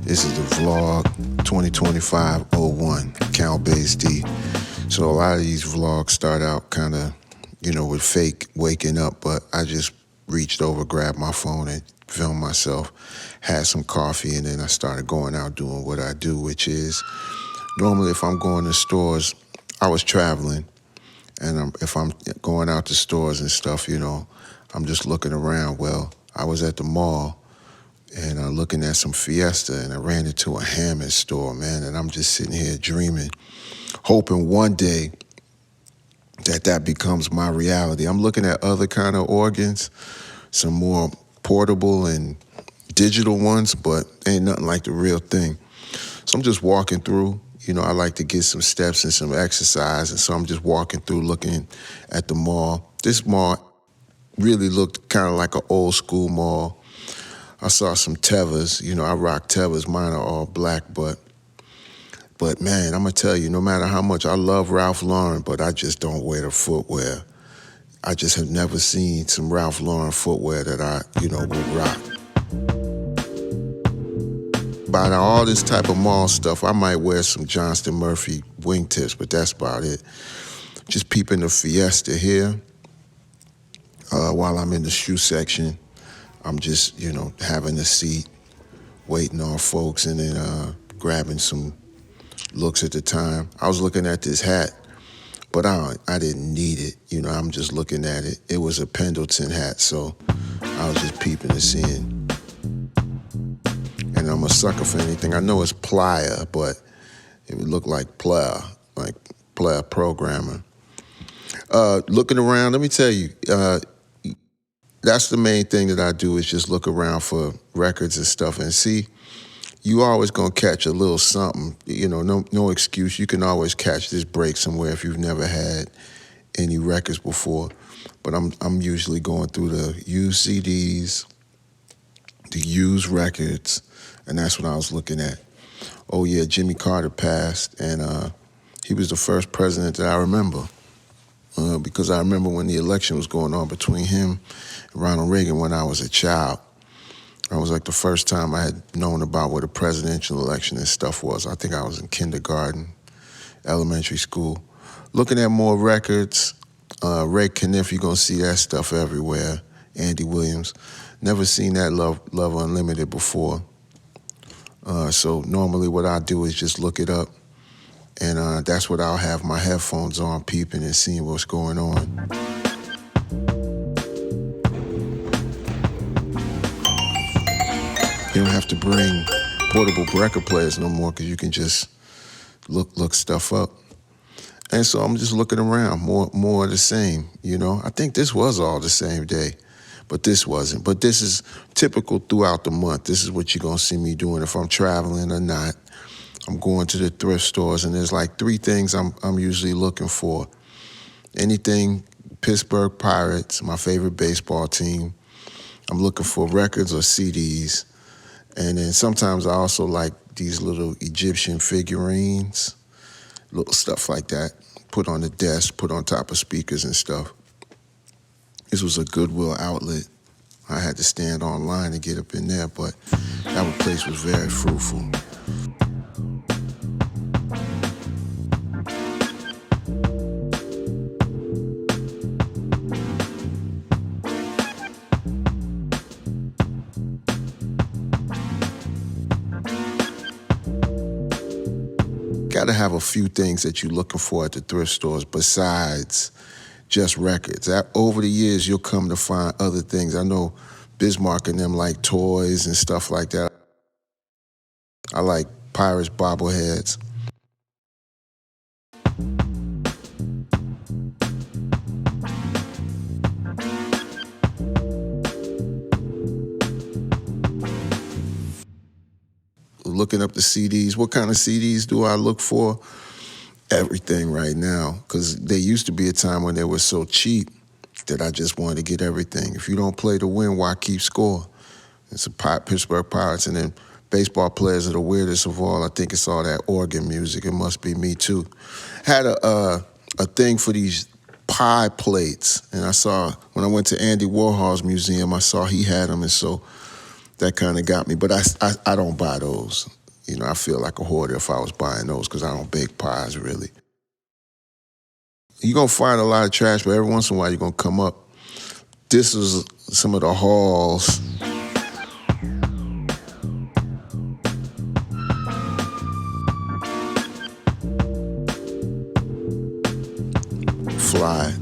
This is the vlog 2025-01, Count Base D. So a lot of these vlogs start out kind of, with fake waking up, but I just reached over, grabbed my phone and filmed myself, had some coffee, and then I started going out doing what I do, which is normally if I'm going to stores, I was traveling, and if I'm going out to stores and stuff, I'm just looking around. Well, I was at the mall and looking at some Fiesta, and I ran into a Hammond store, man, and I'm just sitting here dreaming, hoping one day that becomes my reality. I'm looking at other kind of organs, some more portable and digital ones, but ain't nothing like the real thing. So I'm just walking through. I like to get some steps and some exercise, and so I'm just walking through looking at the mall. This mall really looked kind of like an old school mall. I saw some Tevas. I rock Tevas. Mine are all black, but man, I'm gonna tell you, no matter how much I love Ralph Lauren, but I just don't wear the footwear. I just have never seen some Ralph Lauren footwear that I, would rock. By all this type of mall stuff, I might wear some Johnston Murphy wingtips, but that's about it. Just peeping the Fiesta here. While I'm in the shoe section, I'm just, having a seat, waiting on folks, and then grabbing some looks at the time. I was looking at this hat, but I didn't need it. I'm just looking at it. It was a Pendleton hat, so I was just peeping and seeing. And I'm a sucker for anything. I know it's Playa, but it would look like Playa programmer. Looking around, let me tell you, that's the main thing that I do is just look around for records and stuff and see. You always gonna catch a little something, no excuse. You can always catch this break somewhere if you've never had any records before. But I'm usually going through the used CDs, the used records, and that's what I was looking at. Oh yeah, Jimmy Carter passed, and he was the first president that I remember. Because I remember when the election was going on between him and Ronald Reagan when I was a child. It was like the first time I had known about what a presidential election and stuff was. I think I was in kindergarten, elementary school. Looking at more records, Ray Kniff, you're gonna see that stuff everywhere. Andy Williams. Never seen that Love Unlimited before. So normally what I do is just look it up, and that's what I'll have my headphones on, peeping and seeing what's going on. You don't have to bring portable record players no more because you can just look stuff up. And so I'm just looking around, more of the same, I think this was all the same day, but this wasn't. But this is typical throughout the month. This is what you're going to see me doing if I'm traveling or not. I'm going to the thrift stores, and there's like three things I'm usually looking for. Anything Pittsburgh Pirates, my favorite baseball team. I'm looking for records or CDs. And then sometimes I also like these little Egyptian figurines, little stuff like that, put on the desk, put on top of speakers and stuff. This was a Goodwill outlet. I had to stand online to get up in there, but that place was very fruitful. Got to have a few things that you're looking for at the thrift stores besides just records. Over the years, you'll come to find other things. I know Bismarck and them like toys and stuff like that. I like Pirates bobbleheads. Looking up the CDs. What kind of CDs do I look for? Everything right now, because there used to be a time when they were so cheap that I just wanted to get everything. If you don't play to win, why keep score? It's a Pittsburgh Pirates, and then baseball players are the weirdest of all. I think it's all that organ music. It must be me too. Had a thing for these pie plates, and I saw when I went to Andy Warhol's museum, I saw he had them, and so That kind of got me. But I don't buy those. You know, I feel like a hoarder if I was buying those because I don't bake pies really. You're going to find a lot of trash, but every once in a while you're going to come up. This is some of the hauls. Fly.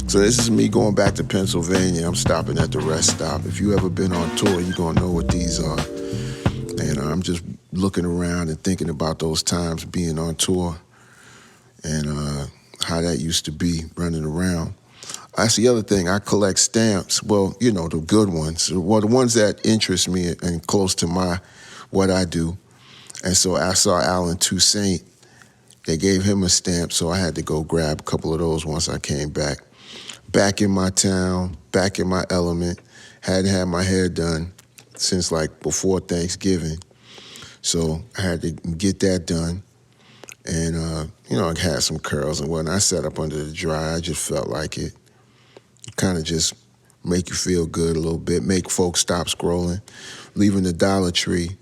So this is me going back to Pennsylvania. I'm stopping at the rest stop. If you ever been on tour, you're going to know what these are. And I'm just looking around and thinking about those times being on tour and how that used to be running around. That's the other thing. I collect stamps. Well, you know, the good ones. Well, the ones that interest me and close to what I do. And so I saw Alan Toussaint. They gave him a stamp, so I had to go grab a couple of those once I came back. Back in my town, back in my element. Hadn't had my hair done since like before Thanksgiving. So I had to get that done. And, you know, I had some curls and whatnot. I sat up under the dryer. I just felt like it. Kind of just make you feel good a little bit, make folks stop scrolling. Leaving the Dollar Tree,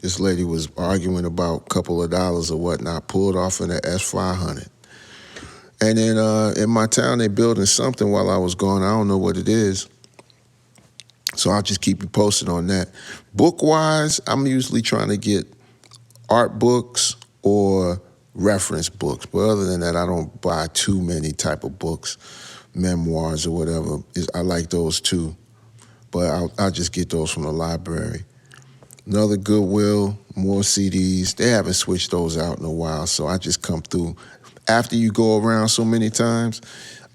this lady was arguing about a couple of dollars or whatnot, pulled off in the S500. And then in my town, they building something while I was gone. I don't know what it is. So I'll just keep you posted on that. Book-wise, I'm usually trying to get art books or reference books. But other than that, I don't buy too many type of books, memoirs or whatever. I like those too. But I'll just get those from the library. Another Goodwill, more CDs. They haven't switched those out in a while, so I just come through. After you go around so many times,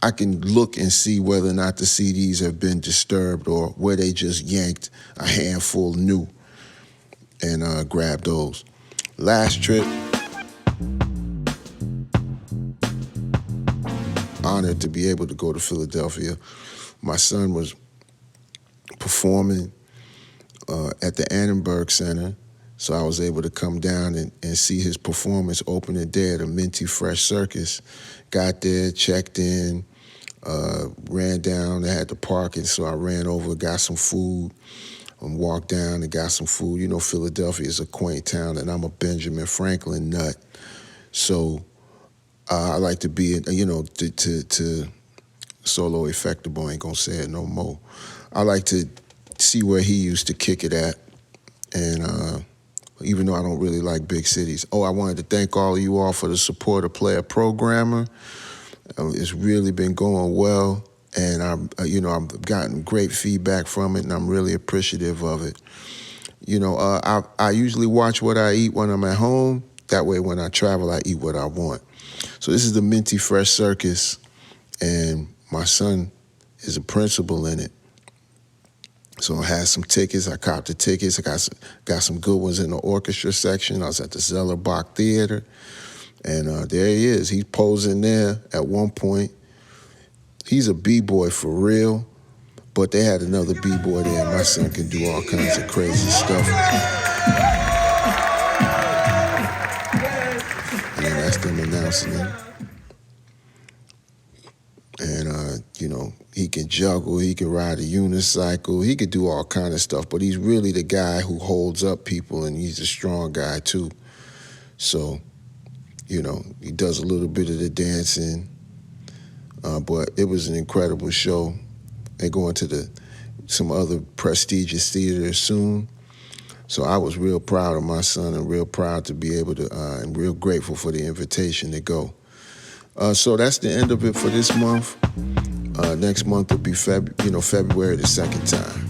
I can look and see whether or not the CDs have been disturbed or where they just yanked a handful new and grab those. Last trip, honored to be able to go to Philadelphia. My son was performing at the Annenberg Center, so I was able to come down and see his performance opening day at a Minty Fresh Circus. Got there, checked in, ran down. They had the parking, so I ran over, got some food, and walked down and got some food. You know, Philadelphia is a quaint town, and I'm a Benjamin Franklin nut. So I like to be, you know, to Solo Effectable, ain't gonna say it no more. I like to see where he used to kick it at, and even though I don't really like big cities. Oh, I wanted to thank all of you all for the support of Player Programmer. It's really been going well, and I've gotten great feedback from it, and I'm really appreciative of it. You know, I usually watch what I eat when I'm at home. That way, when I travel, I eat what I want. So this is the Minty Fresh Circus, and my son is a principal in it. So I had some tickets. I copped the tickets. I got some good ones in the orchestra section. I was at the Zellerbach Theater. And there he is. He's posing there at one point. He's a B-boy for real, but they had another B-boy there. My son can do all kinds of crazy stuff. And that's them announcing him. And, he can juggle, he can ride a unicycle, he could do all kind of stuff, but he's really the guy who holds up people, and he's a strong guy too. So, he does a little bit of the dancing, but it was an incredible show. They're going to some other prestigious theaters soon. So I was real proud of my son and real proud to be able to, and real grateful for the invitation to go. So that's the end of it for this month. Next month will be February the second time.